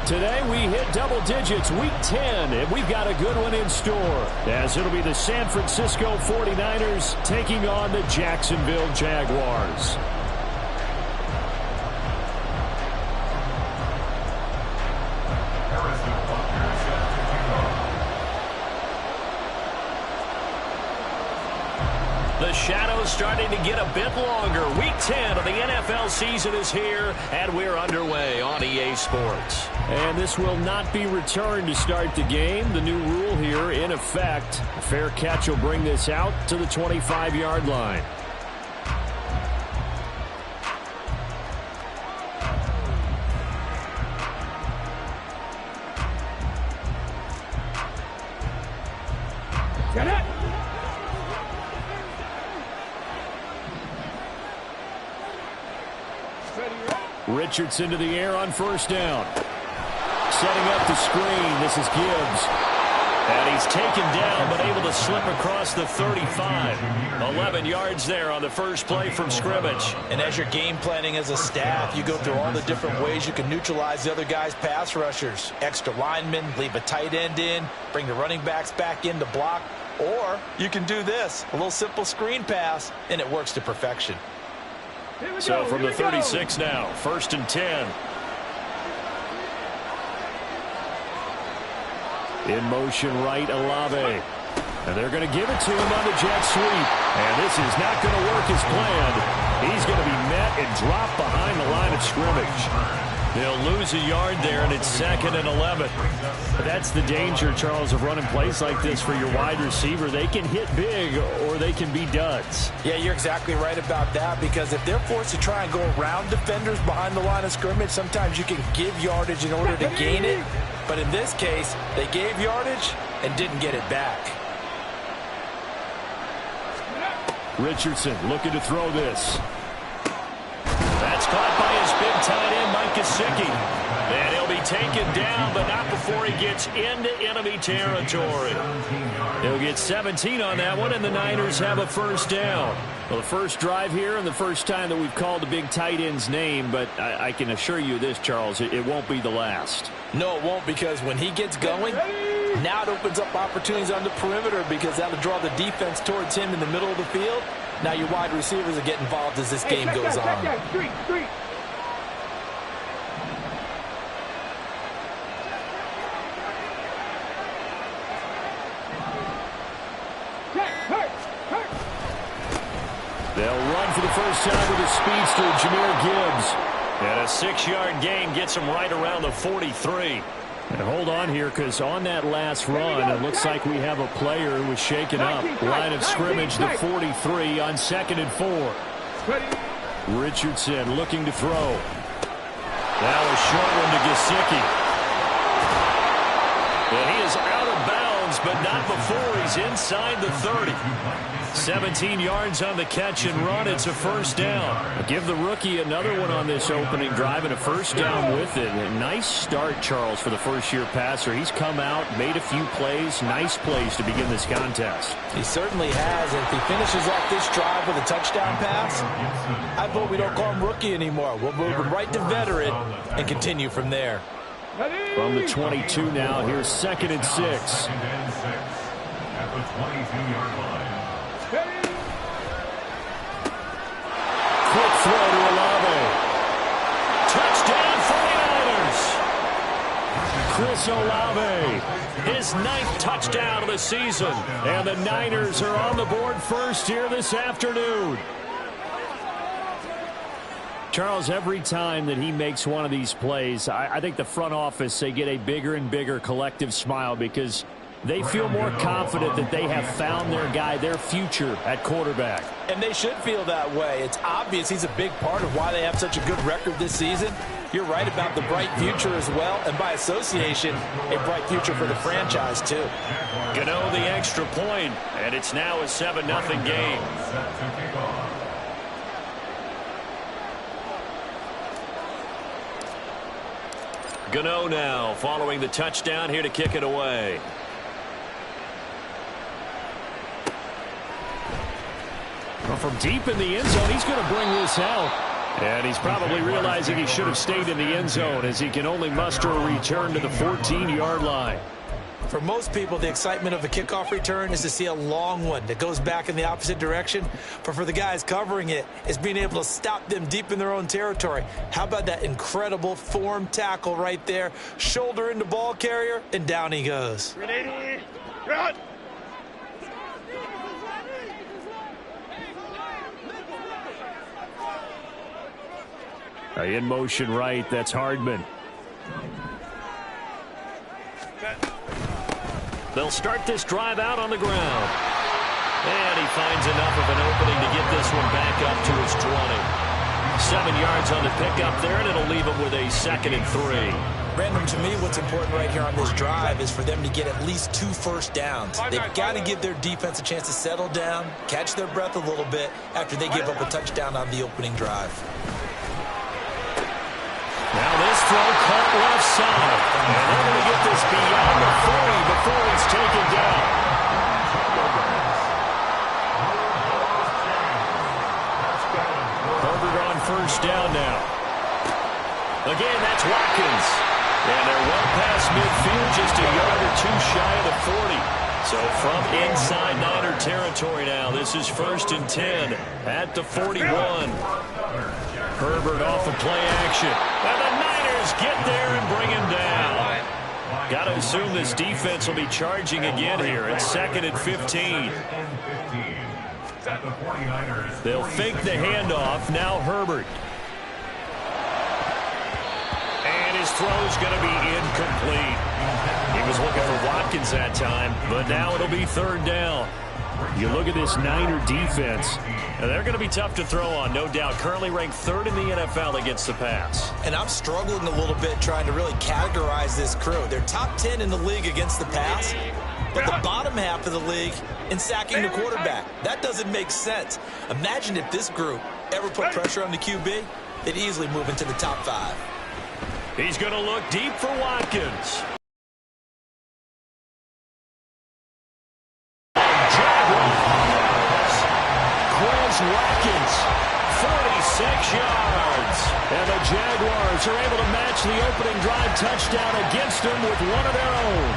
Today we hit double digits, week 10, and we've got a good one in store, as it'll be the San Francisco 49ers taking on the Jacksonville Jaguars. The shadow's starting to get a bit longer. Week 10 of the NFL season is here, and we're underway on EA Sports. And this will not be returned to start the game. The new rule here in effect. A fair catch will bring this out to the 25-yard line. Get it! Richardson to the air on first down. Setting up the screen. This is Gibbs. And he's taken down, but able to slip across the 35. 11 yards there on the first play from scrimmage. And as you're game planning as a staff, you go through all the different ways you can neutralize the other guy's pass rushers. Extra linemen, leave a tight end in, bring the running backs back in to block. Or you can do this, a little simple screen pass, and it works to perfection. So from the 36 now, 1st and 10. In motion right, Olave. And they're going to give it to him on the jet sweep. And this is not going to work as planned. He's going to be met and dropped behind the line of scrimmage. They'll lose a yard there, and it's 2nd and 11. That's the danger, Charles, of running plays like this for your wide receiver. They can hit big, or they can be duds. Yeah, you're exactly right about that, because if they're forced to try and go around defenders behind the line of scrimmage, sometimes you can give yardage in order to gain it. But in this case, they gave yardage and didn't get it back. Richardson looking to throw this. That's caught by his big tight end, Mike Gesicki. And he'll be taken down, but not before he gets into enemy territory. He'll get 17 on that one, and the Niners have a first down. Well, the first drive here and the first time that we've called the big tight end's name, but I can assure you this, Charles, it won't be the last. No, it won't, because when he gets going, now it opens up opportunities on the perimeter, because that'll draw the defense towards him in the middle of the field. Now your wide receivers are getting involved as this game goes on. They'll run for the first time with a speedster, Jahmyr Gibbs. And a 6-yard gain gets him right around the 43. And hold on here, because on that last run, it looks like we have a player who was shaken up. Line of scrimmage, the 43 on 2nd and 4. Richardson looking to throw. Now a short one to Gesicki. And he is out of bounds, but not before he's inside the 30. 17 yards on the catch and run. It's a first down. Give the rookie another one on this opening drive and a first down with it. A nice start, Charles, for the first-year passer. He's come out, made a few plays, nice plays to begin this contest. He certainly has. And if he finishes off this drive with a touchdown pass, I vote we don't call him rookie anymore. We'll move him right to veteran and continue from there. From the 22 now, here's 2nd and 6. At the 22-yard line. Quick throw to Olave. Touchdown 49ers. Chris Olave, his 9th touchdown of the season. And the Niners are on the board first here this afternoon. Charles, every time that he makes one of these plays, I think the front office, they get a bigger and bigger collective smile, because they feel more confident that they have found their guy, their future at quarterback. And they should feel that way. It's obvious he's a big part of why they have such a good record this season. You're right about the bright future as well, and by association, a bright future for the franchise too. Gano the extra point, and it's now a 7-0 game. Gano now following the touchdown here to kick it away. Well, from deep in the end zone, he's going to bring this out. And he's probably realizing he should have stayed in the end zone as he can only muster a return to the 14-yard line. For most people, the excitement of a kickoff return is to see a long one that goes back in the opposite direction. But for the guys covering it, it's being able to stop them deep in their own territory. How about that incredible form tackle right there? Shoulder into ball carrier, and down he goes. Ready, run! In motion right, that's Hardman. They'll start this drive out on the ground. And he finds enough of an opening to get this one back up to his 20. 7 yards on the pickup there, and it'll leave him with a 2nd and 3. Brandon, to me, what's important right here on this drive is for them to get at least 2 first downs. They've got to give their defense a chance to settle down, catch their breath a little bit after they give up a touchdown on the opening drive. Now this throw caught left side. And they're going to get this beyond the 40 before he's taken down. Herbert on first down now. Again, that's Watkins. And they're well past midfield, just a yard or 2 shy of the 40. So from inside Niner territory now, this is 1st and 10 at the 41. Herbert off of play action. And the Niners get there and bring him down. Got to assume this defense will be charging again here. It's 2nd and 15. They'll fake the handoff. Now Herbert. And his throw's going to be incomplete. He was looking for Watkins that time, but now it'll be 3rd down. You look at this Niner defense, and they're going to be tough to throw on, no doubt. Currently ranked 3rd in the NFL against the pass. And I'm struggling a little bit trying to really categorize this crew. They're top 10 in the league against the pass, but the bottom half of the league in sacking the quarterback. That doesn't make sense. Imagine if this group ever put pressure on the QB, they'd easily move into the top 5. He's going to look deep for Watkins. Watkins, 46 yards. And the Jaguars are able to match the opening drive touchdown against them with one of their own.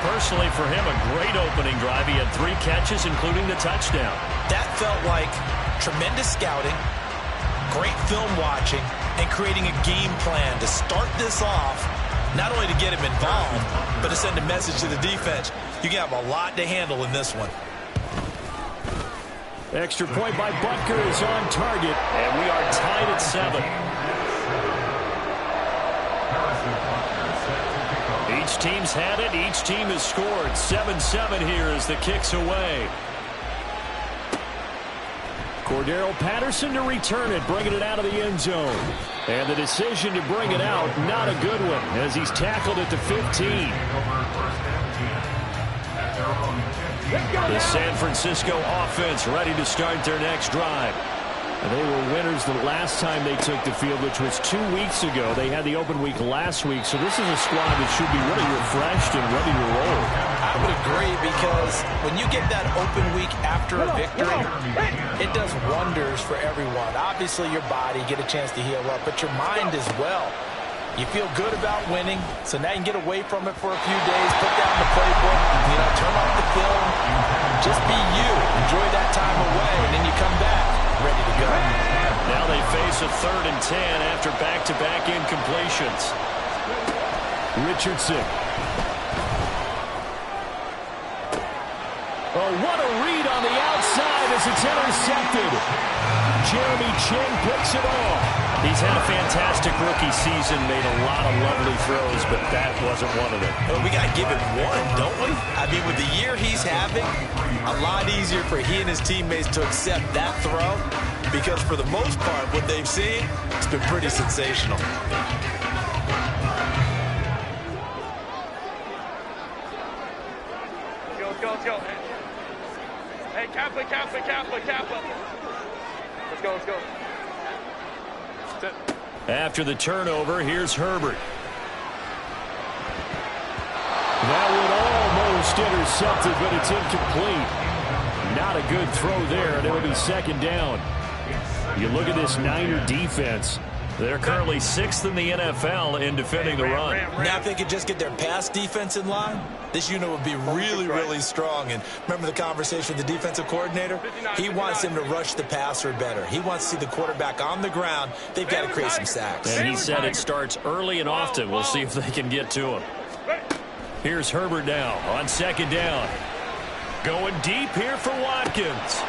Personally, for him, a great opening drive. He had 3 catches, including the touchdown. That felt like tremendous scouting, great film watching, and creating a game plan to start this off, not only to get him involved, but to send a message to the defense. You have a lot to handle in this one. Extra point by Butker is on target, and we are tied at 7. Each team's had it. Each team has scored. 7-7 here as the kick's away. Cordero Patterson to return it, bringing it out of the end zone. And the decision to bring it out, not a good one, as he's tackled at the 15. The San Francisco offense ready to start their next drive. And they were winners the last time they took the field, which was 2 weeks ago. They had the open week last week, so this is a squad that should be really refreshed and ready to roll. I would agree, because when you get that open week after a victory, it does wonders for everyone. Obviously, your body, get a chance to heal up, but your mind as well. You feel good about winning, so now you can get away from it for a few days, put down the playbook, turn off the film, just be you. Enjoy that time away, and then you come back ready to go. Now they face a 3rd and 10 after back-to-back incompletions. Richardson. Oh, what a read on the outside as it's intercepted. Jeremy Chinn picks it off. He's had a fantastic rookie season, made a lot of lovely throws, but that wasn't one of them. Well, we got to give him one, don't we? I mean, with the year he's having, a lot easier for he and his teammates to accept that throw, because for the most part, what they've seen, it's been pretty sensational. Let's go. Hey, Kappa. Let's go. After the turnover, here's Herbert. That would almost intercept it, but it's incomplete. Not a good throw there, and it'll be 2nd down. You look at this Niner defense. They're currently 6th in the NFL in defending the run. Now if they could just get their pass defense in line, this unit would be really, really strong. And remember the conversation with the defensive coordinator? He wants him to rush the passer better. He wants to see the quarterback on the ground. They've got to create some sacks. And he said it starts early and often. We'll see if they can get to him. Here's Herbert now on 2nd down. Going deep here for Watkins.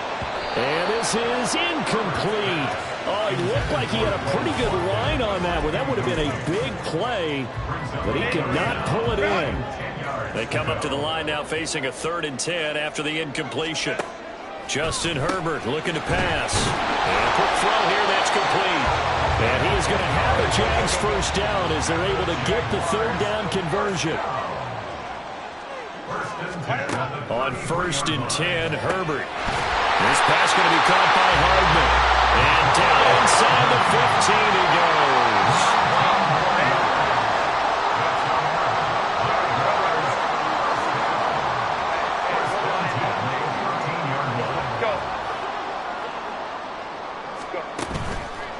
And this is incomplete. Oh, he looked like he had a pretty good line on that one. That would have been a big play, but he could not pull it in. They come up to the line now facing a 3rd and 10 after the incompletion. Justin Herbert looking to pass. And a quick throw here, that's complete. And he is going to have a Jags first down as they're able to get the 3rd down conversion. On 1st and 10, Herbert. This pass going to be caught by Hardman. And down inside the 15 he goes.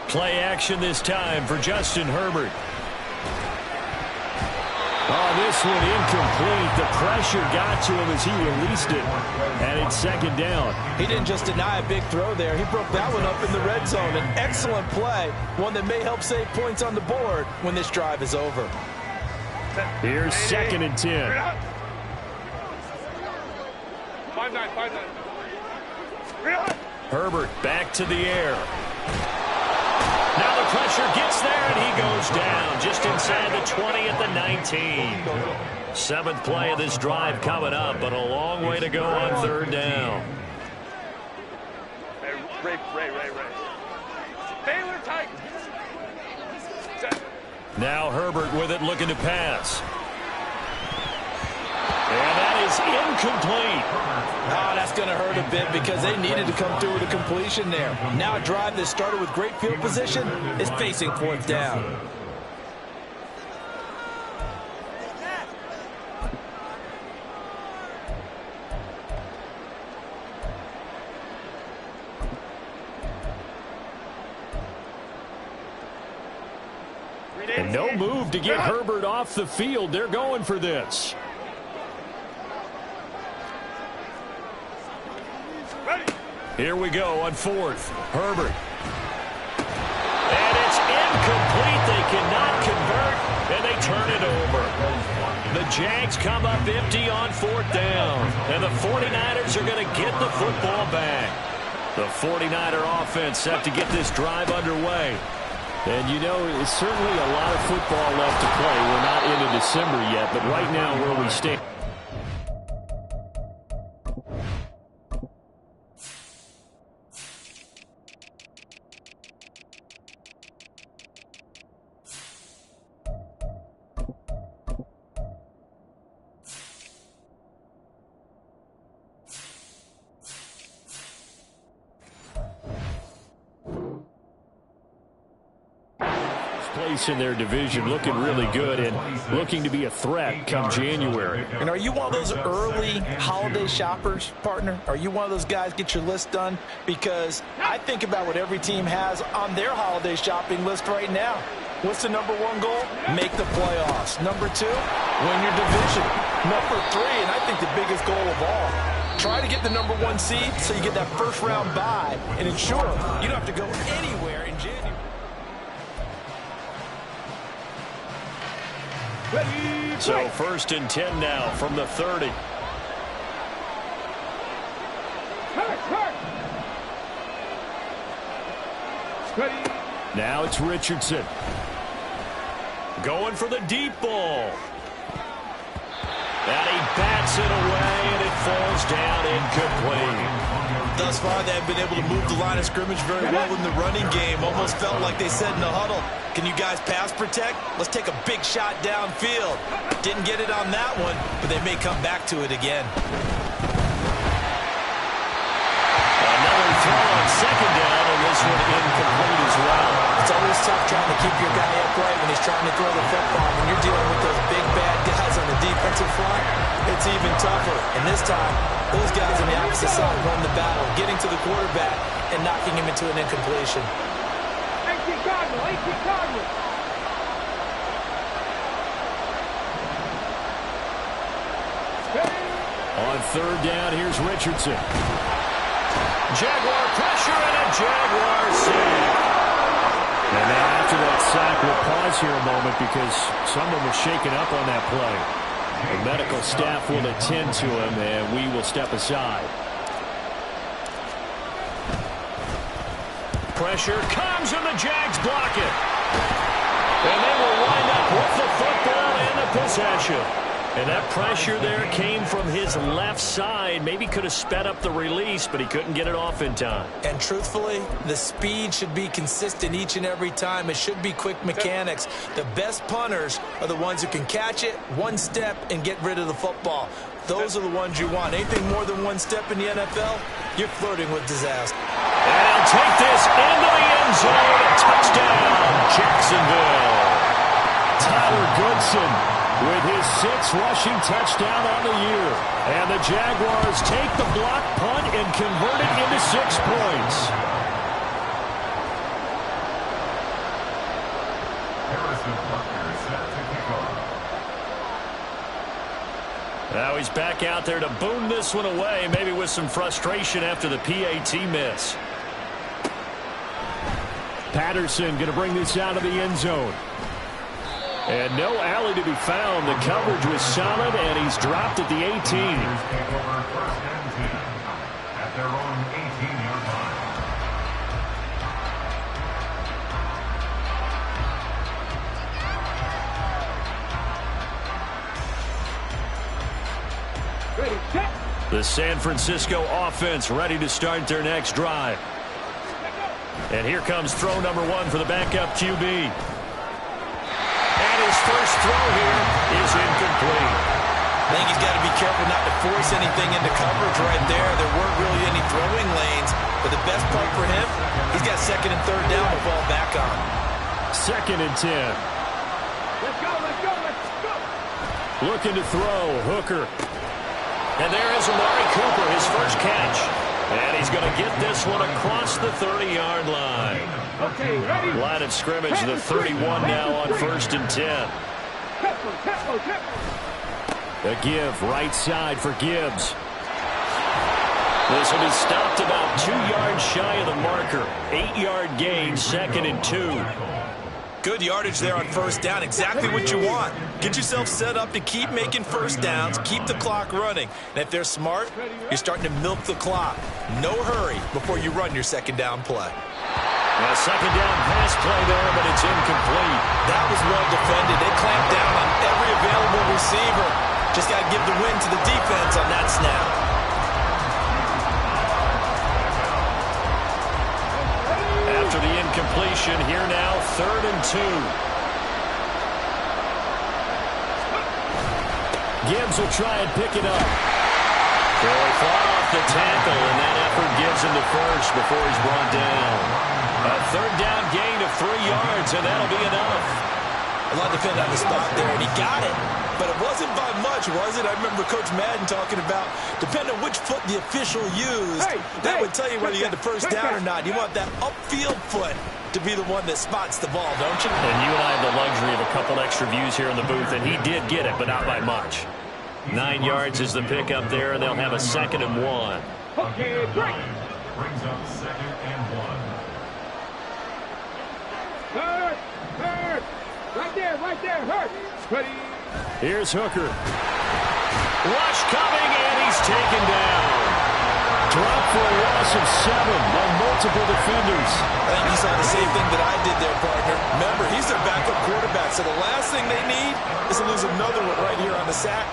Play action this time for Justin Herbert. Oh, this one incomplete. The pressure got to him as he released it. And it's 2nd down. He didn't just deny a big throw there. He broke that one up in the red zone. An excellent play. One that may help save points on the board when this drive is over. Here's 2nd and 10. 5-9. Herbert back to the air. Now the pressure gets there, and he goes down just inside the 20 at the 19. 7th play of this drive coming up, but a long way to go on 3rd down. Ray. Baylor Titans. Now Herbert with it, looking to pass. And that is incomplete. Oh, that's going to hurt a bit because they needed to come through with a completion there. Now a drive that started with great field position is facing 4th down. And no move to get Herbert off the field. They're going for this. Here we go on 4th. Herbert. And it's incomplete. They cannot convert, and they turn it over. The Jags come up empty on 4th down, and the 49ers are going to get the football back. The 49er offense set to get this drive underway. And, you know, it's certainly a lot of football left to play. We're not into December yet, but right now where we stand. Place in their division, looking really good and looking to be a threat come January. And are you one of those early holiday shoppers, partner? Are you one of those guys get your list done? Because I think about what every team has on their holiday shopping list right now. What's the #1 goal? Make the playoffs. #2, win your division. #3, and I think the biggest goal of all, try to get the #1 seed so you get that first round bye and ensure you don't have to go anywhere in January. So 1st and 10 now from the 30. Now it's Richardson. Going for the deep ball. And he bats it away, and it falls down incomplete. Thus far, they've been able to move the line of scrimmage very well in the running game. Almost felt like they said in the huddle, can you guys pass protect? Let's take a big shot downfield. Didn't get it on that one, but they may come back to it again. Another throw on 2nd down, and this one incomplete as well. It's always tough trying to keep your guy upright when he's trying to throw the football. When you're dealing with those big, bad guys on the defensive front, it's even tougher. And this time, those guys on the opposite side won the battle, getting to the quarterback and knocking him into an incompletion. 18 Cardinal, 18 Cardinal. On third down, here's Richardson. Jaguar pressure and a Jaguar sack. And now after that sack, we'll pause here a moment because someone was shaken up on that play. The medical staff will attend to him, and we will step aside. Pressure comes, and the Jags block it. And they will wind up with the football and the possession. And that pressure there came from his left side. Maybe could have sped up the release, but he couldn't get it off in time. And truthfully, the speed should be consistent each and every time. It should be quick mechanics. The best punters are the ones who can catch it, one step, and get rid of the football. Those are the ones you want. Anything more than one step in the NFL, you're flirting with disaster. And he'll take this into the end zone. A touchdown, Jacksonville. Tyler Goodson with his 6th rushing touchdown on the year. And the Jaguars take the block punt and convert it into 6 points. Harrison Butker set to kick off. Now he's back out there to boom this one away, maybe with some frustration after the PAT miss. Patterson going to bring this out of the end zone. And no alley to be found. The coverage was solid, and he's dropped at the 18. Take over 1st and 10 at their own 18-yard line. Ready, set. The San Francisco offense ready to start their next drive. And here comes throw number 1 for the backup QB. And his first throw here is incomplete. I think he's got to be careful not to force anything into coverage right there. There weren't really any throwing lanes. But the best part for him, he's got 2nd and 3rd down to fall back on. 2nd and 10. Let's go, let's go, let's go. Looking to throw, Hooker. And there is Amari Cooper, his first catch. And he's going to get this one across the 30-yard line. Okay, ready. Line of scrimmage, the 31 now on 1st and 10. Tempo, tempo, tempo. A give, right side for Gibbs. This will be stopped about 2 yards shy of the marker. 8-yard gain, 2nd and 2. Good yardage there on 1st down. Exactly what you want. Get yourself set up to keep making 1st downs, keep the clock running. And if they're smart, you're starting to milk the clock. No hurry before you run your 2nd down play. A 2nd down pass play there, but it's incomplete. That was well defended. They clamped down on every available receiver. Just got to give the win to the defense on that snap. After the incompletion, here now, 3rd and 2. Gibbs will try and pick it up. So he fought off the tackle, and that effort gives him the first before he's brought down. A 3rd down gain of 3 yards, and that'll be enough. A lot depended on the spot there, and he got it. But it wasn't by much, was it? I remember Coach Madden talking about, depending on which foot the official used, that would tell you whether you had the 1st down or not. You want that upfield foot to be the one that spots the ball, don't you? And you and I have the luxury of a couple extra views here in the booth, and he did get it, but not by much. 9 yards is the pickup there, and they'll have a 2nd and 1. Okay, break. Brings up 2nd and 1. Hurt, hurt. Right there, hurt. Ready. Here's Hooker. Rush coming, and he's taken down. Drop for a loss of 7 on multiple defenders. I think you saw the same thing that I did there, partner. Remember, he's their backup quarterback, so the last thing they need is to lose another one right here on the sack.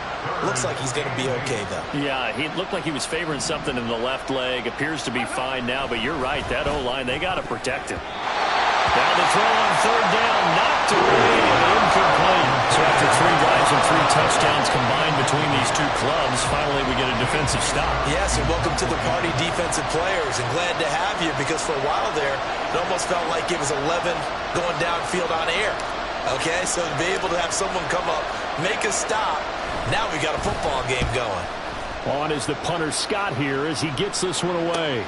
Looks like he's going to be okay, though. Yeah, he looked like he was favoring something in the left leg. Appears to be fine now, but you're right. That O-line, they got to protect him. Down the throw on 3rd down, knocked away and incomplete. So after 3 drives and 3 touchdowns combined between these two clubs, finally we get a defensive stop. Yes, and welcome to the party, defensive players, and glad to have you because for a while there, it almost felt like it was 11 going downfield on air. Okay, so to be able to have someone come up, make a stop, now we got a football game going. On is the punter Scott here as he gets this one away.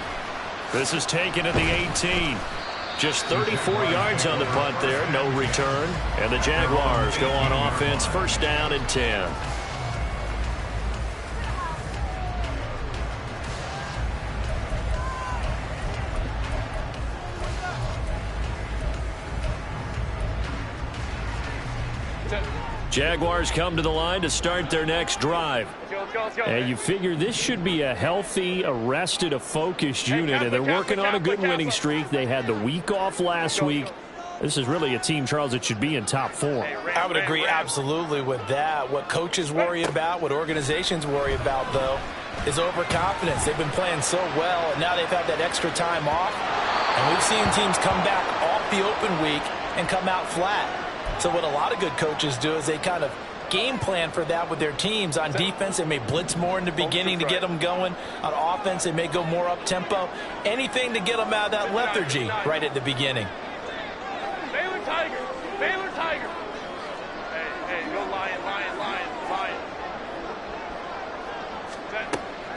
This is taken at the 18. Just 34 yards on the punt there. No return. And the Jaguars go on offense. First down and 10. Jaguars come to the line to start their next drive. And you figure this should be a healthy, a rested, a focused unit, and they're working on a good winning streak. They had the week off last week. This is really a team, Charles, that should be in top form. I would agree absolutely with that. What coaches worry about, what organizations worry about, though, is overconfidence. They've been playing so well, and now they've had that extra time off. And we've seen teams come back off the open week and come out flat. So what a lot of good coaches do is they kind of game plan for that with their teams. On defense, they may blitz more in the beginning to get them going. On offense, they may go more up-tempo. Anything to get them out of that lethargy right at the beginning. Baylor Tiger. Baylor Tiger. Hey, go Lion, Lion, Lion, Lion.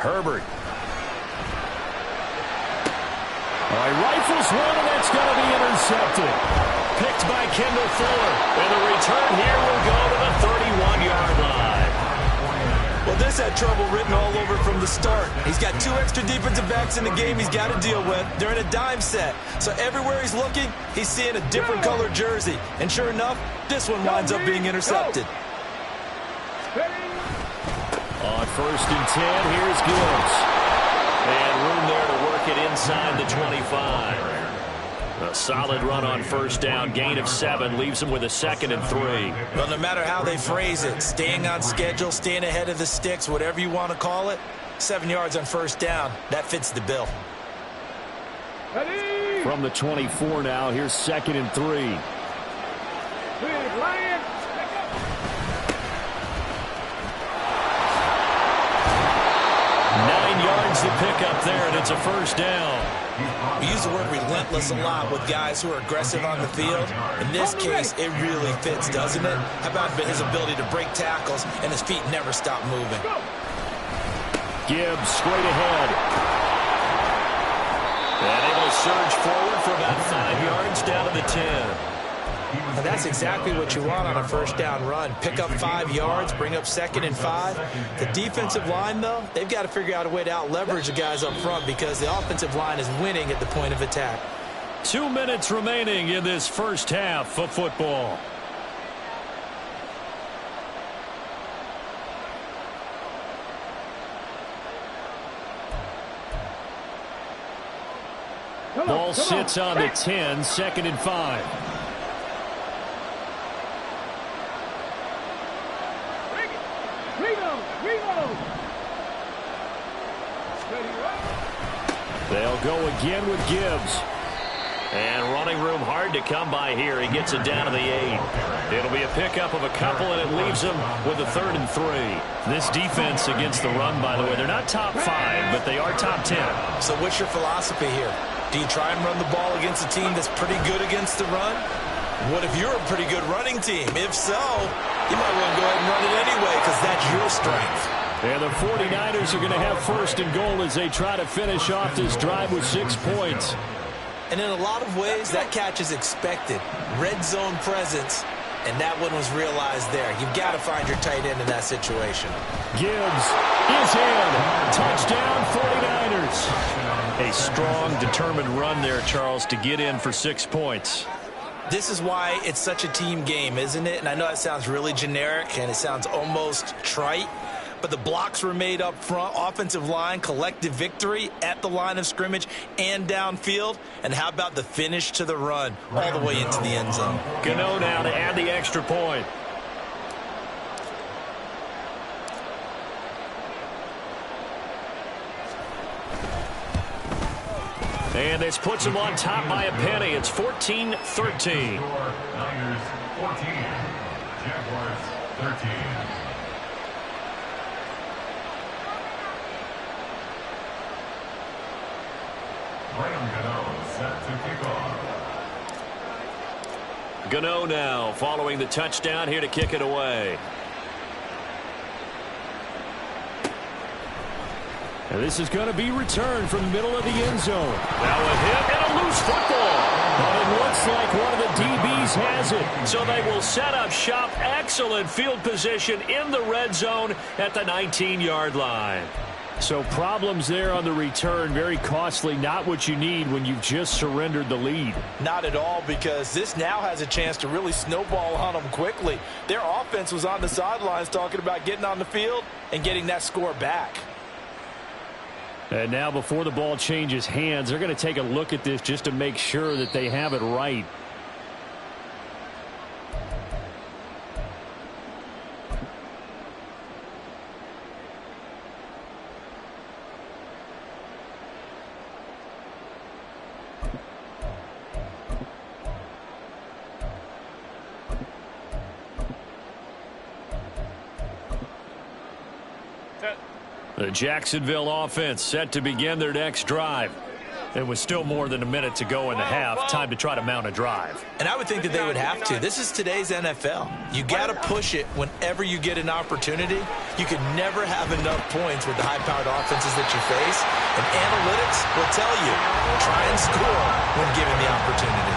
Herbert. All right, rifles one, and that's going to be intercepted. Picked by Kendall Fuller. And the return here will go to the 31-yard line. Well, this had trouble written all over from the start. He's got 2 extra defensive backs in the game he's got to deal with. They're in a dime set. So everywhere he's looking, he's seeing a different color jersey. And sure enough, this one winds up being intercepted. On first and 10, here's Gibbs. And room there to work it inside the 25. A solid run on first down. Gain of 7 leaves them with a 2nd and 3. Well, no matter how they phrase it, staying on schedule, staying ahead of the sticks, whatever you want to call it, 7 yards on first down, that fits the bill. From the 24 now, here's 2nd and 3. 9 yards to pick up there, and it's a first down. We use the word relentless a lot with guys who are aggressive on the field. In this case, it really fits, doesn't it? How about his ability to break tackles and his feet never stop moving? Gibbs straight ahead. And able to surge forward for about 5 yards down to the 10. Now that's exactly what you want on a first down run. Pick up 5 yards, bring up 2nd and 5. The defensive line, though, they've got to figure out a way to out-leverage the guys up front because the offensive line is winning at the point of attack. 2 minutes remaining in this first half of football. Ball sits on the 10, 2nd and 5. They'll go again with Gibbs. And running room hard to come by here. He gets it down to the 8. It'll be a pickup of a couple, and it leaves him with a 3rd and 3. This defense against the run, by the way, they're not top 5, but they are top 10. So what's your philosophy here? Do you try and run the ball against a team that's pretty good against the run? What if you're a pretty good running team? If so, you might want to go ahead and run it anyway because that's your strength. And the 49ers are going to have 1st and goal as they try to finish off this drive with 6 points. And in a lot of ways, that catch is expected. Red zone presence, and that one was realized there. You've got to find your tight end in that situation. Gibbs is in. Touchdown, 49ers. A strong, determined run there, Charles, to get in for 6 points. This is why it's such a team game, isn't it? And I know that sounds really generic, and it sounds almost trite. But the blocks were made up front, offensive line, collective victory at the line of scrimmage and downfield. And how about the finish to the run all the way into the end zone? Gano now to add the extra point. And this puts him on top by a penny. It's 14-13. Niners 14, Jaguars 13. Graham Gano set to kick off. Gano now following the touchdown here to kick it away. And this is going to be returned from the middle of the end zone. Now a hit and a loose football. But it looks like one of the DBs has it. So they will set up shop. Excellent field position in the red zone at the 19-yard line. So problems there on the return. Very costly. Not what you need when you've just surrendered the lead. Not at all, because this now has a chance to really snowball on them quickly. Their offense was on the sidelines talking about getting on the field and getting that score back. And now before the ball changes hands, they're going to take a look at this just to make sure that they have it right. The Jacksonville offense set to begin their next drive. It was still more than a minute to go in the half. Time to try to mount a drive. And I would think that they would have to. This is today's NFL. You got to push it whenever you get an opportunity. You can never have enough points with the high-powered offenses that you face. And analytics will tell you, try and score when given the opportunity.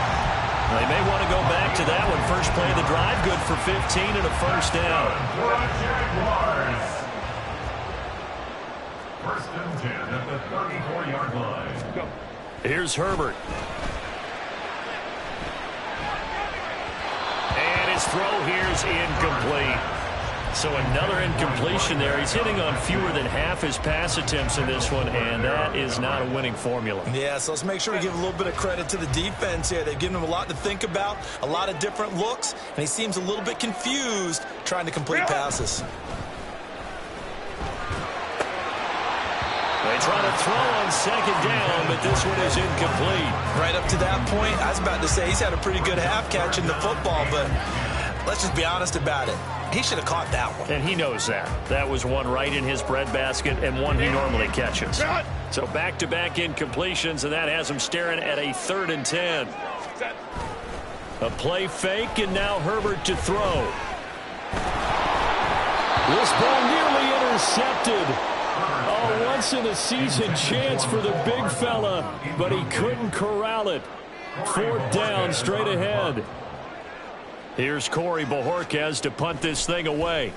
They may want to go back to that one. First play of the drive, good for 15 and a first down. Jaguars. First and 10 at the 34-yard line. Go. Here's Herbert. And his throw here's incomplete. So another incompletion there. He's hitting on fewer than half his pass attempts in this one, and that is not a winning formula. Yeah, so let's make sure we give a little bit of credit to the defense here. They've given him a lot to think about, a lot of different looks, and he seems a little bit confused trying to complete passes. They try to throw on second down, but this one is incomplete. Right up to that point, I was about to say he's had a pretty good half catching the football, but let's just be honest about it. He should have caught that one. And he knows that. That was one right in his breadbasket and one he normally catches. So back-to-back incompletions, and that has him staring at a 3rd and 10. A play fake, and now Herbert to throw. This ball nearly intercepted. Oh, once-in-a-season chance for the big fella, but he couldn't corral it. 4th down, straight ahead. Here's Corey Bojorquez to punt this thing away.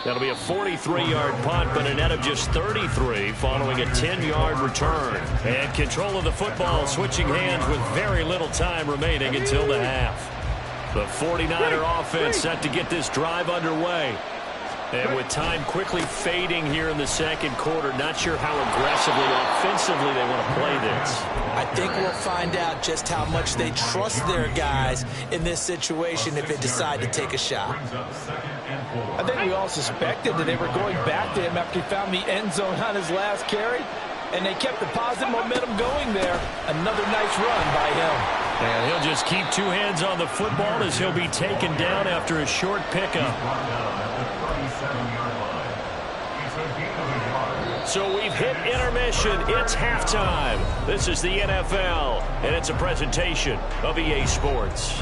That'll be a 43-yard punt, but a net of just 33 following a 10-yard return. And control of the football switching hands with very little time remaining until the half. The 49er offense set to get this drive underway. And with time quickly fading here in the second quarter, not sure how aggressively, offensively they want to play this. I think we'll find out just how much they trust their guys in this situation if they decide to take a shot. I think we all suspected that they were going back to him after he found the end zone on his last carry, and they kept the positive momentum going there. Another nice run by him. And he'll just keep two hands on the football as he'll be taken down after a short pickup. So we've hit intermission. It's halftime. This is the NFL, and it's a presentation of EA Sports.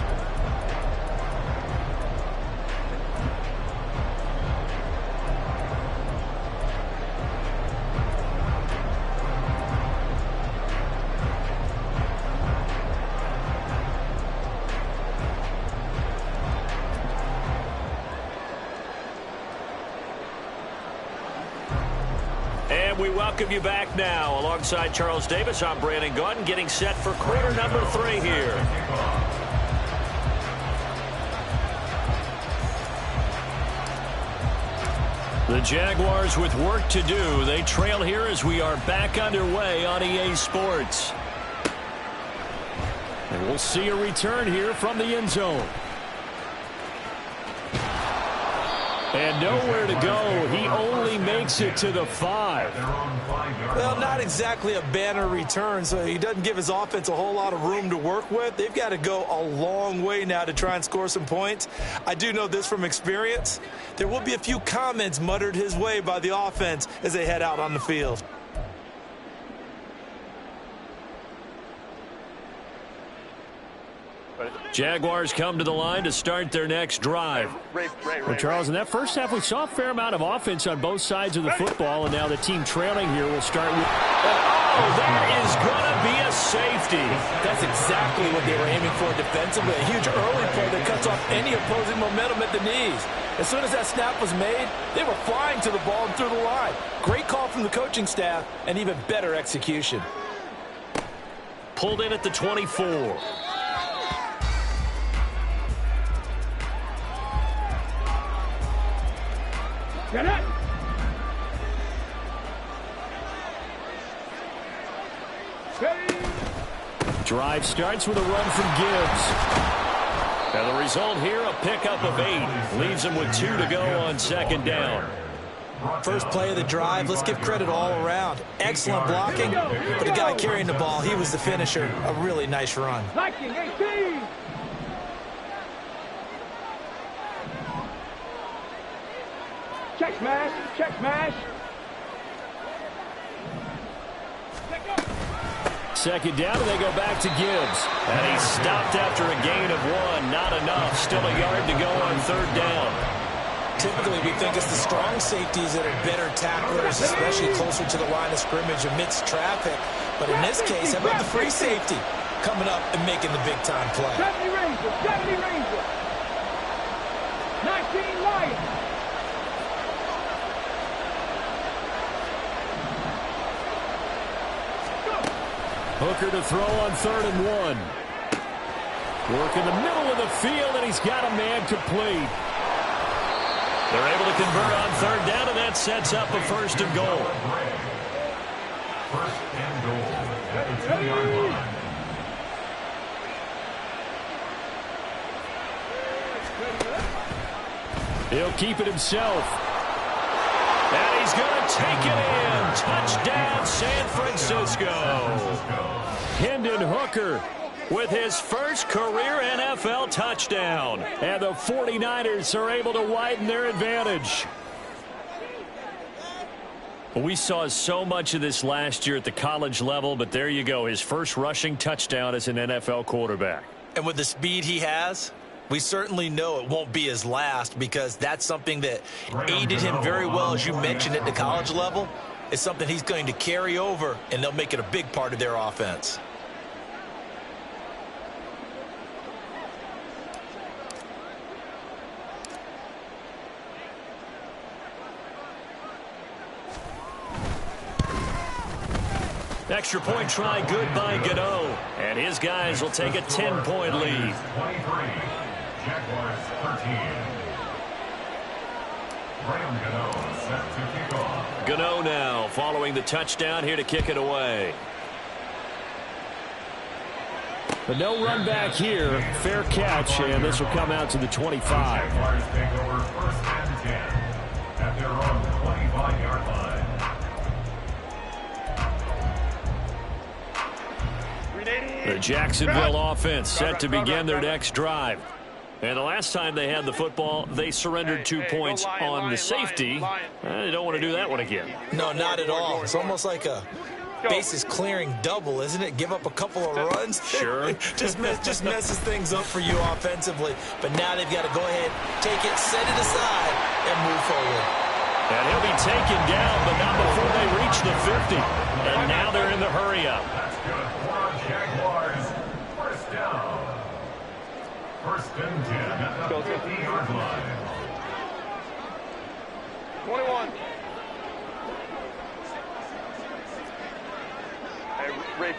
We welcome you back now. Alongside Charles Davis, I'm Brandon Gaudin, getting set for quarter number 3 here. The Jaguars with work to do. They trail here as we are back underway on EA Sports. And we'll see a return here from the end zone. And nowhere to go. He only makes it to the 5. Well, not exactly a banner return, so he doesn't give his offense a whole lot of room to work with. They've got to go a long way now to try and score some points. I do know this from experience. There will be a few comments muttered his way by the offense as they head out on the field. Jaguars come to the line to start their next drive. Well, Charles, in that first half, we saw a fair amount of offense on both sides of the football, and now the team trailing here will start with... Oh, that is going to be a safety. That's exactly what they were aiming for defensively. A huge early play that cuts off any opposing momentum at the knees. As soon as that snap was made, they were flying to the ball and through the line. Great call from the coaching staff and even better execution. Pulled in at the 24. Get it. Drive starts with a run from Gibbs. And the result here, a pickup of 8. Leaves them with 2 to go on second down. First play of the drive, let's give credit all around. Excellent blocking, but the guy carrying the ball, he was the finisher. A really nice run. Liking 18. Check smash. Check smash. Second down, and they go back to Gibbs. And he's stopped after a gain of 1. Not enough. Still a yard to go on third down. Typically, we think it's the strong safeties that are better tacklers, especially closer to the line of scrimmage amidst traffic. But in this case, how about the free safety coming up and making the big-time play? 70 Ranger. 70 Ranger. 19 Lions. Hooker to throw on 3rd and 1. Work in the middle of the field, and he's got a man complete. They're able to convert on 3rd down, and that sets up a 1st and goal. 1st and goal at the 10-yard line. He'll keep it himself. And he's going to take it in. Touchdown, San Francisco. Hendon Hooker with his first career NFL touchdown. And the 49ers are able to widen their advantage. We saw so much of this last year at the college level, but there you go. His first rushing touchdown as an NFL quarterback. And with the speed he has, we certainly know it won't be his last, because that's something that aided him very well, as you mentioned, at the college level. It's something he's going to carry over, and they'll make it a big part of their offense. Extra point try good by Gano. And his guys will take a 10-point lead. 23. Jaguars 13. Graham Gano set to kick off. Gano now following the touchdown here to kick it away. But no run back here. Fair catch, and this will come out to the 25. Jaguars take over 1st and 10 at their own 25-yard line. The Jacksonville offense set to begin their next drive. And the last time they had the football, they surrendered 2 points on the safety. They don't want to do that one again. No, not at all. It's almost like a bases clearing double, isn't it? Give up a couple of runs. Sure. just messes things up for you offensively. But now they've got to go ahead, take it, set it aside, and move forward. And he'll be taken down, but not before they reach the 50. And now they're in the hurry-up. That's good for Jaguars. 1st down. 1st and 10 at the 50-yard line. 21. Hey, Ray.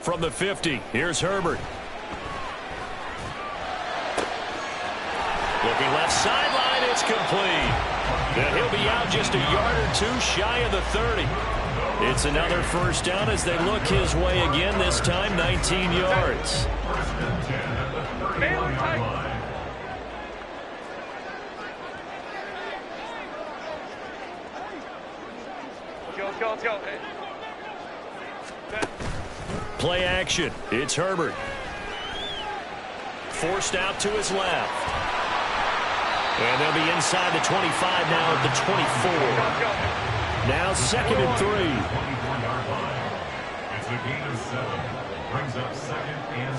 From the 50, here's Herbert. Looking left sideline, it's complete. And he'll be out just a yard or 2 shy of the 30. It's another 1st down as they look his way again, this time 19 yards. 1st and 10 at the 31-yard line. Let's go. Hey. Play action. It's Herbert. Forced out to his left. And they'll be inside the 25 now at the 24. Now 2nd and 3. 24-yard line. It's a gain of 7. Brings up 2nd and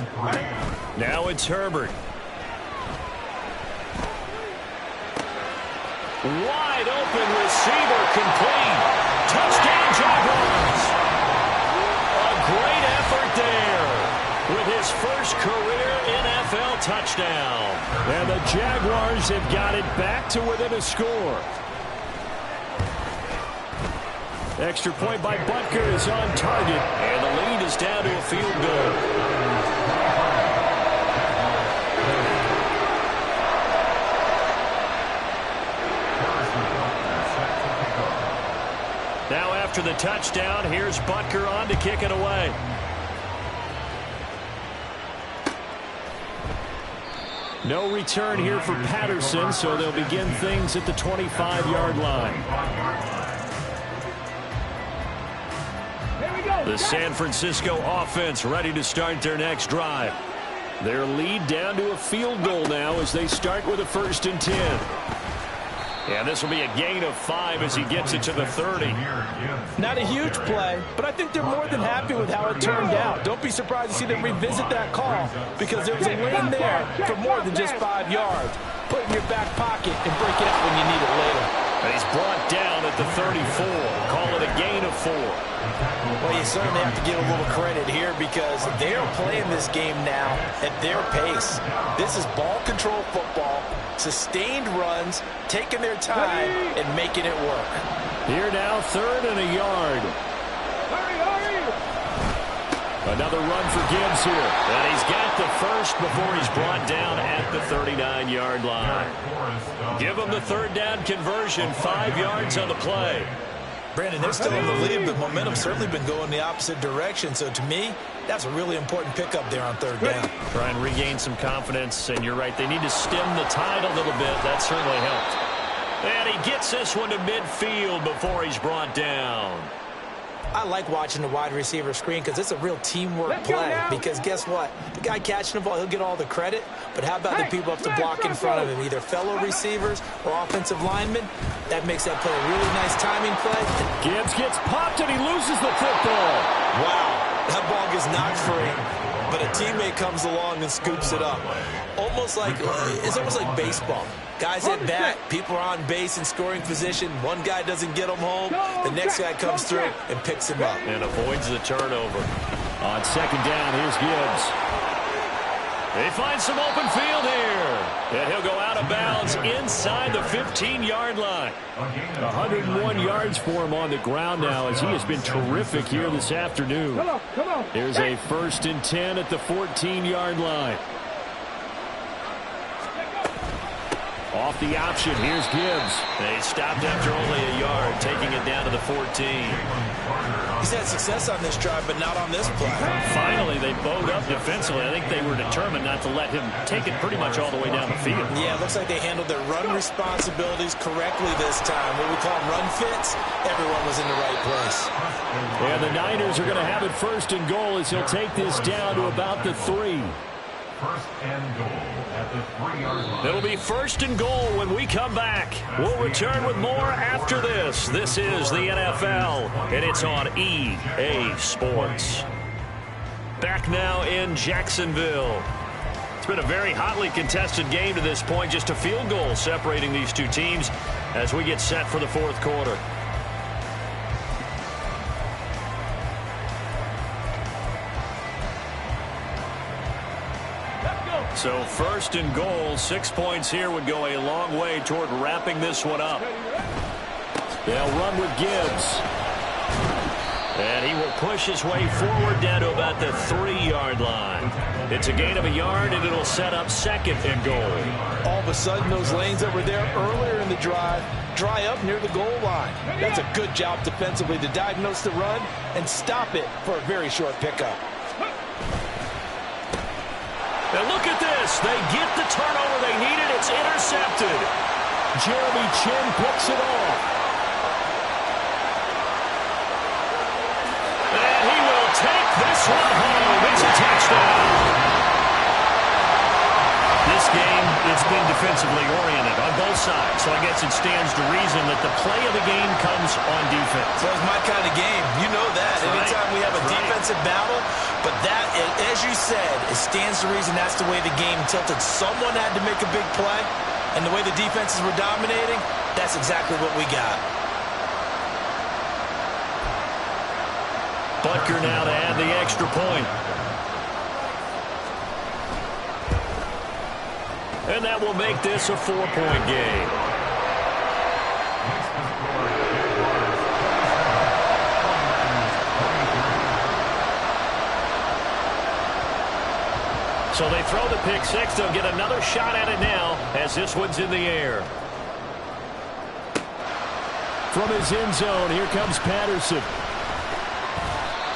3. Now it's Herbert. Wide open receiver complete. Touchdown Jaguars. A great effort there with his first career NFL touchdown. And the Jaguars have got it back to within a score. Extra point by Butker is on target, and the lead is down to a field goal. Now after the touchdown, here's Butker on to kick it away. No return here for Patterson, so they'll begin things at the 25-yard line. The San Francisco offense ready to start their next drive. Their lead down to a field goal now as they start with a 1st and 10. And this will be a gain of 5 as he gets it to the 30. Not a huge play, but I think they're more than happy with how it turned out. Don't be surprised to see them revisit that call because there was a win there for more than just 5 yards. Put it in your back pocket and break it out when you need it later. And he's brought down at the 34. Call it a gain of 4. Well, you certainly have to give a little credit here because they're playing this game now at their pace. This is ball control football, sustained runs, taking their time and making it work. Here now, 3rd and a yard. Another run for Gibbs here. And he's got the first before he's brought down at the 39-yard line. Give him the 3rd down conversion, 5 yards on the play. Brandon, they're still in the lead, but momentum's certainly been going the opposite direction. So to me, that's a really important pickup there on 3rd down. Try and regain some confidence, and you're right. They need to stem the tide a little bit. That certainly helped. And he gets this one to midfield before he's brought down. I like watching the wide receiver screen because it's a real teamwork play. Because guess what? The guy catching the ball, he'll get all the credit. But how about the people up to block in front of him, either fellow receivers or offensive linemen? That makes that play a really nice timing play. Gibbs gets popped and he loses the football. Wow, that ball gets knocked free, but a teammate comes along and scoops it up. It's almost like baseball. Guys at bat, people are on base in scoring position. One guy doesn't get them home. The next guy comes through and picks him up. And avoids the turnover. On 2nd down, here's Gibbs. They find some open field here. And he'll go out of bounds inside the 15-yard line. 101 yards for him on the ground now as he has been terrific here this afternoon. Here's a 1st and 10 at the 14-yard line. Off the option, here's Gibbs. They stopped after only a yard, taking it down to the 14. He's had success on this drive, but not on this play. Finally, they bowed up defensively. I think they were determined not to let him take it pretty much all the way down the field. Yeah, it looks like they handled their run responsibilities correctly this time. What we call run fits, everyone was in the right place. And the Niners are going to have it 1st and goal as he'll take this down to about the 3. 1st and goal at the 3-yard line. It'll be 1st and goal when we come back. We'll return with more after this. This is the NFL, and it's on EA Sports. Back now in Jacksonville. It's been a very hotly contested game to this point. Just a field goal separating these two teams as we get set for the 4th quarter. So 1st and goal, 6 points here would go a long way toward wrapping this one up. They'll run with Gibbs. And he will push his way forward down to about the 3-yard line. It's a gain of a yard, and it'll set up 2nd and goal. All of a sudden, those lanes that were there earlier in the drive dry up near the goal line. That's a good job defensively to diagnose the run and stop it for a very short pickup. Now look at this. They get the turnover they needed. It's intercepted. Jeremy Chin picks it off. And he will take this one home. It's a touchdown. This game is been defensively oriented on both sides, so I guess it stands to reason that the play of the game comes on defense. Well, it's my kind of game. You know that. Anytime we have a defensive battle, but that, as you said, it stands to reason that's the way the game tilted. Someone had to make a big play, and the way the defenses were dominating, that's exactly what we got. Butker now to add the extra point. And that will make this a 4-point game. So they throw the pick six. They'll get another shot at it now as this one's in the air. From his end zone, here comes Patterson.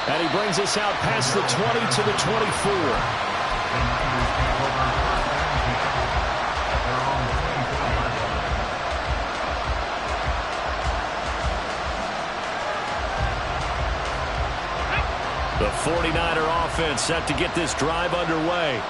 And he brings us out past the 20 to the 24. The 49er offense set to get this drive underway.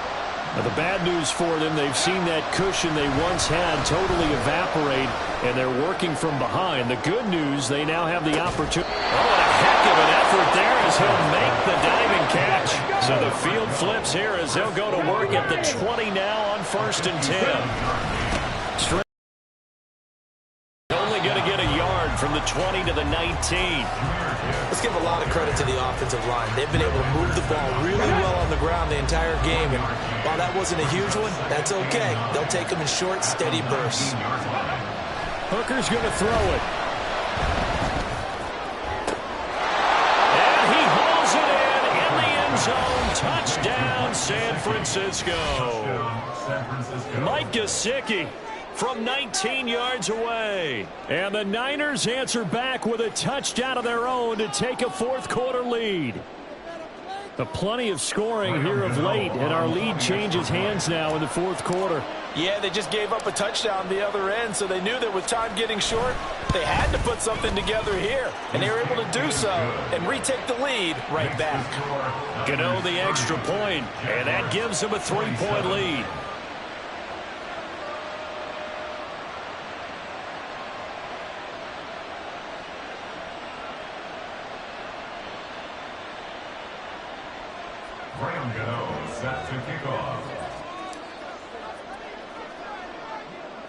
Now, the bad news for them, they've seen that cushion they once had totally evaporate, and they're working from behind. The good news, they now have the opportunity. Oh, what a heck of an effort there as he'll make the diving catch. So the field flips here as they'll go to work at the 20 now on 1st and 10. Only going to get a yard from the 20 to the 19. Let's give a lot of credit to the offensive line. They've been able to move the ball really well on the ground the entire game. And while that wasn't a huge one, that's okay. They'll take them in short, steady bursts. Hooker's going to throw it. And he hauls it in the end zone. Touchdown, San Francisco. Mike Gesicki from 19 yards away. And the Niners answer back with a touchdown of their own to take a fourth-quarter lead. Plenty of scoring here of late, and our lead changes hands now in the fourth quarter. Yeah, they just gave up a touchdown the other end, so they knew that with time getting short, they had to put something together here, and they were able to do so and retake the lead right back. Gano the extra point, and that gives them a 3-point lead.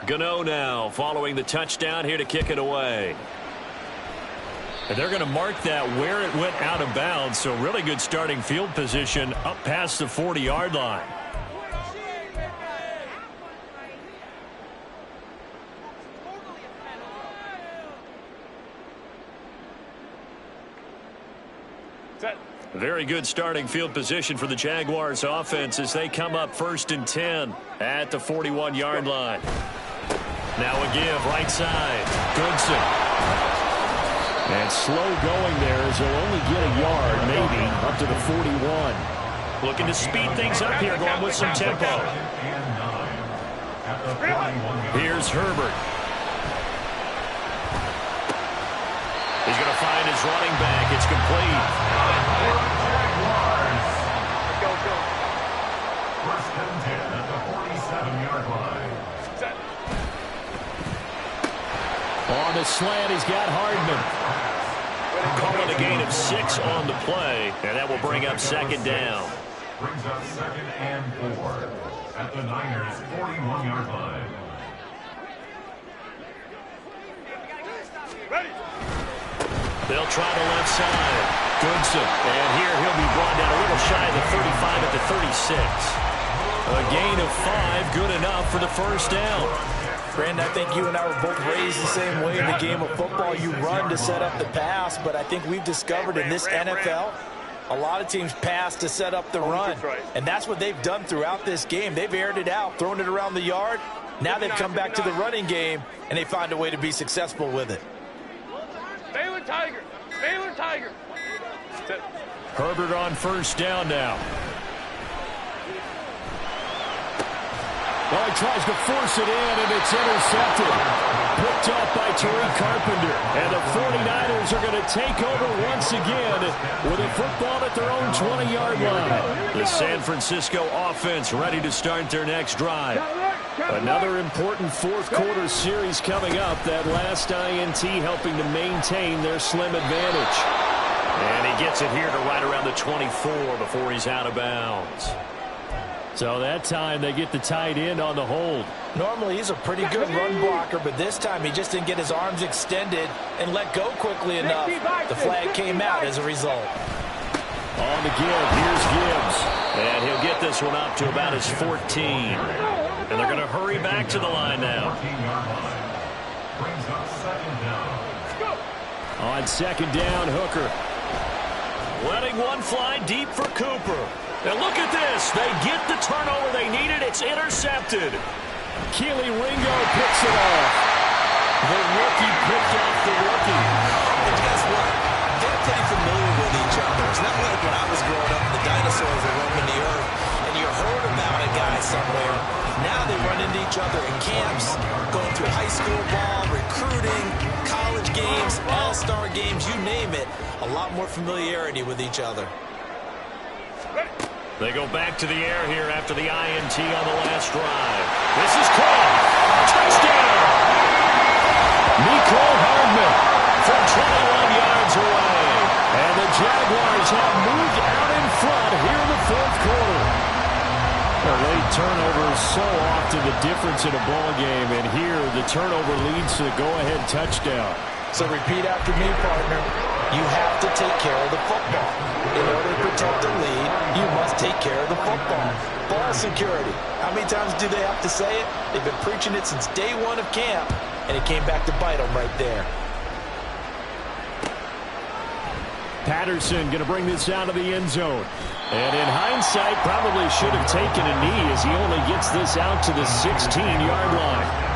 Gano now following the touchdown here to kick it away. And they're going to mark that where it went out of bounds, so really good starting field position up past the 40-yard line. Very good starting field position for the Jaguars offense as they come up 1st and 10 at the 41-yard line. Now a give right side. Goodson. And slow going there as he'll only get a yard, maybe, up to the 41. Looking to speed things up here, going with some tempo. Here's Herbert. He's going to find his running back. It's complete. Go. 1st and 10 at the 47-yard line. On the slant, he's got Hardman. Calling a gain of 6 on the play, and that will bring up 2nd down. Brings up 2nd and 4 at the Niners' 41-yard line. Ready. They'll try the left side. Goodson. And here he'll be brought down a little shy of the 35 at the 36. A gain of 5, good enough for the 1st down. Brandon, I think you and I were both raised the same way in the game of football. You run to set up the pass, but I think we've discovered in this NFL, a lot of teams pass to set up the run. And that's what they've done throughout this game. They've aired it out, thrown it around the yard. Now they've come back to the running game, and they find a way to be successful with it. Baylor Tiger. Herbert on 1st down now. Well, he tries to force it in, and it's intercepted. Picked up by Tariq Carpenter. And the 49ers are going to take over once again with a football at their own 20-yard line. The San Francisco offense ready to start their next drive. Another important fourth quarter series coming up. That last INT helping to maintain their slim advantage. And he gets it here to right around the 24 before he's out of bounds. So that time they get the tight end on the hold. Normally he's a pretty good run blocker, but this time he just didn't get his arms extended and let go quickly enough. The flag came out as a result. On the give, here's Gibbs. And he'll get this one up to about his 14. And they're going to hurry back to the line now. On second down, Hooker. Letting one fly deep for Cooper. And look at this. They get the turnover they needed. It's intercepted. Keely Ringo picks it off. The rookie picked off the rookie. And guess what? They're pretty familiar with each other. It's not like when I was growing up and the dinosaurs were roaming the earth and you heard about a guy somewhere. Now they run into each other in camps, going through high school ball, recruiting, college games, all-star games, you name it. A lot more familiarity with each other. They go back to the air here after the INT on the last drive. This is caught. Touchdown! Nico Hardman from 21 yards away. And the Jaguars have moved out in front here in the fourth quarter. A late turnover is so often the difference in a ball game, and here the turnover leads to the go-ahead touchdown. So repeat after me, partner. You have to take care of the football. In order to protect the lead, you must take care of the football. Ball security. How many times do they have to say it? They've been preaching it since day one of camp, and it came back to bite them right there. Patterson going to bring this out of the end zone. And in hindsight, probably should have taken a knee as he only gets this out to the 16-yard line.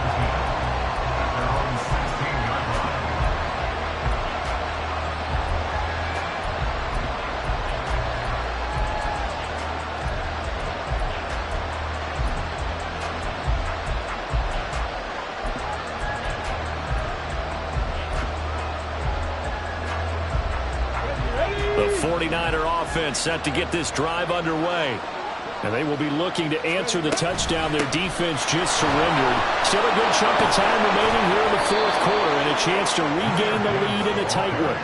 The 49er offense set to get this drive underway. And they will be looking to answer the touchdown their defense just surrendered. Still a good chunk of time remaining here in the fourth quarter and a chance to regain the lead in a tight one.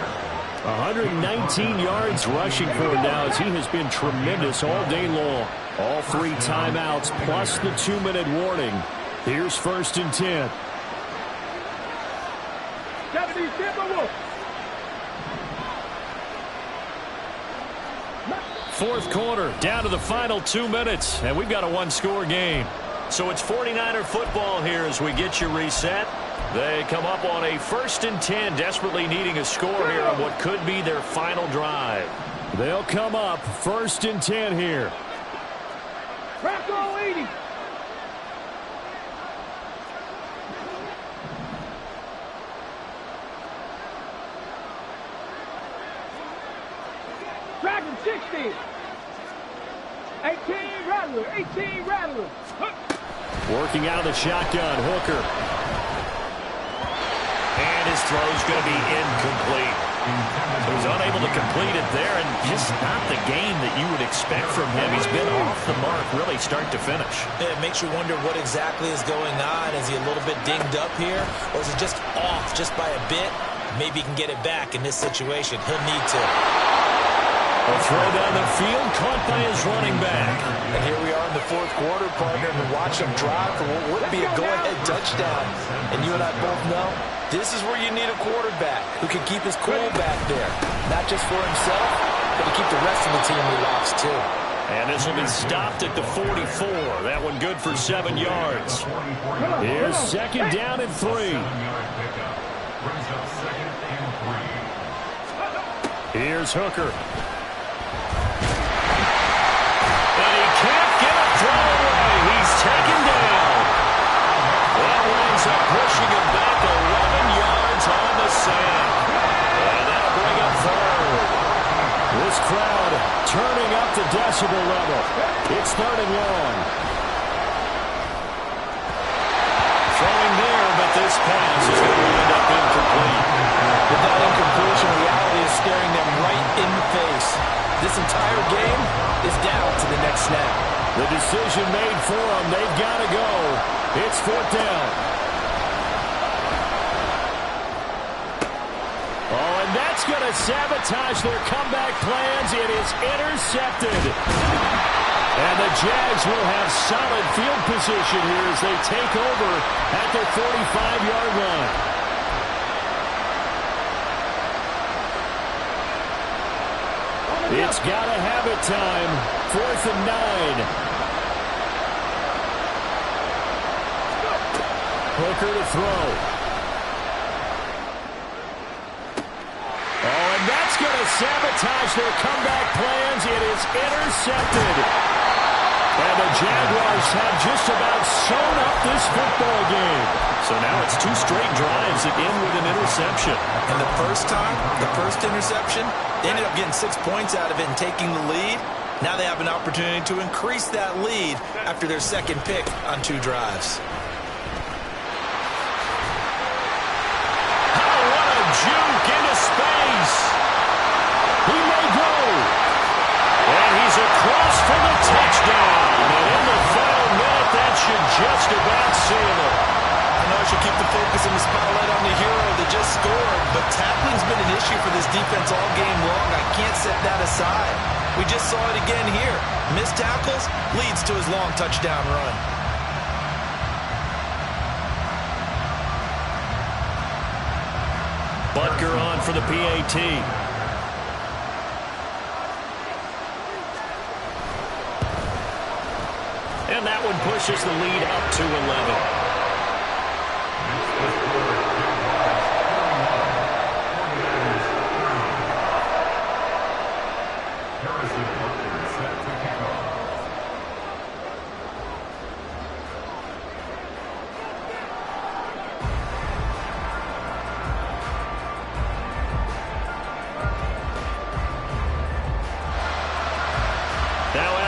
119 yards rushing for him now as he has been tremendous all day long. All 3 timeouts plus the 2-minute warning. Here's 1st and 10. Fourth quarter, down to the final 2 minutes, and we've got a one-score game. So it's 49er football here as we get you reset. They come up on a 1st and 10, desperately needing a score here on what could be their final drive. They'll come up 1st and 10 here. Bronco 80. Dragon 60. 18 Rattler. 18 Rattler. Working out of the shotgun, Hooker. And his throw's going to be incomplete. He was unable to complete it there, and just not the game that you would expect from him. He's been off the mark really start to finish. Yeah, it makes you wonder what exactly is going on. Is he a little bit dinged up here, or is he just off just by a bit? Maybe he can get it back in this situation. He'll need to. A throw down the field, caught by his running back. And here we are in the fourth quarter, partner, and watch him drive for what would be a go-ahead touchdown. And you and I both know this is where you need a quarterback who can keep his cool back there. Not just for himself, but to keep the rest of the team relaxed, too. And this will be stopped at the 44. That one good for 7 yards. Here's 2nd down and 3. Here's Hooker. He's taken down. That winds up pushing him back 11 yards on the sand. And that'll bring up 3rd. This crowd turning up the decibel level. It's 3rd and long. Throwing there, but this pass is going to wind up incomplete. With that incompletion, reality is staring them right in the face. This entire game is down to the next snap. The decision made for them. They've got to go. It's 4th down. Oh, and that's going to sabotage their comeback plans. It is intercepted. And the Jags will have solid field position here as they take over at their 45-yard line. It's got to have it time. 4th and 9. Hooker to throw. Oh, and that's going to sabotage their comeback plans. It is intercepted. And the Jaguars have just about sewn up this football game. So now it's 2 straight drives that end with an interception. And the first time, the first interception, they ended up getting 6 points out of it and taking the lead. Now they have an opportunity to increase that lead after their second pick on 2 drives. Oh, what a juke into space. He may go. And he's across for the touchdown. And in the final minute, that should just about seal it. I know I should keep the focus and the spotlight on the hero that just scored, but tackling's been an issue for this defense all game long. I can't set that aside. We just saw it again here. Missed tackles leads to his long touchdown run. Butker on for the PAT. And that one pushes the lead up to 11.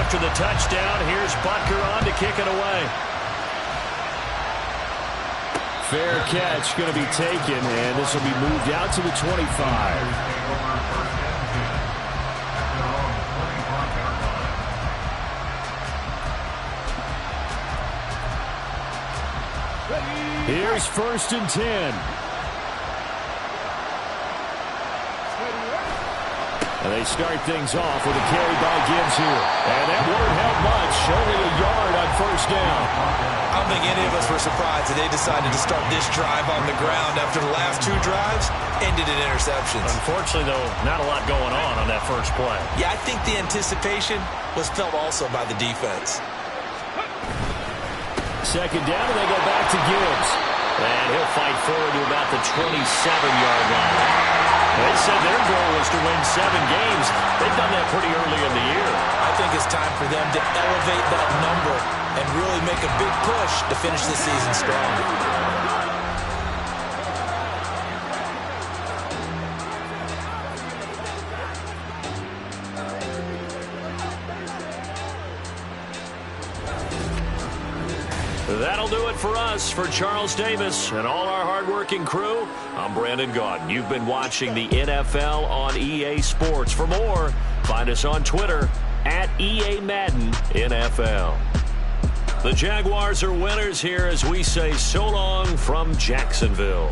After the touchdown, here's Butker on to kick it away. Fair catch going to be taken, and this will be moved out to the 25. Here's 1st and 10. And they start things off with a carry by Gibbs here. And that won't help much. Only a yard on 1st down. I don't think any of us were surprised that they decided to start this drive on the ground after the last 2 drives ended in interceptions. Unfortunately, though, not a lot going on that first play. Yeah, I think the anticipation was felt also by the defense. 2nd down, and they go back to Gibbs. And he'll fight forward to about the 27-yard line. They said their goal was to win 7 games. They've done that pretty early in the year. I think it's time for them to elevate that number and really make a big push to finish the season strong. That'll do it for us. For Charles Davis and all our hardworking crew, I'm Brandon Gaudin. You've been watching the NFL on EA Sports. For more, find us on Twitter at EA Madden NFL. The Jaguars are winners here as we say so long from Jacksonville.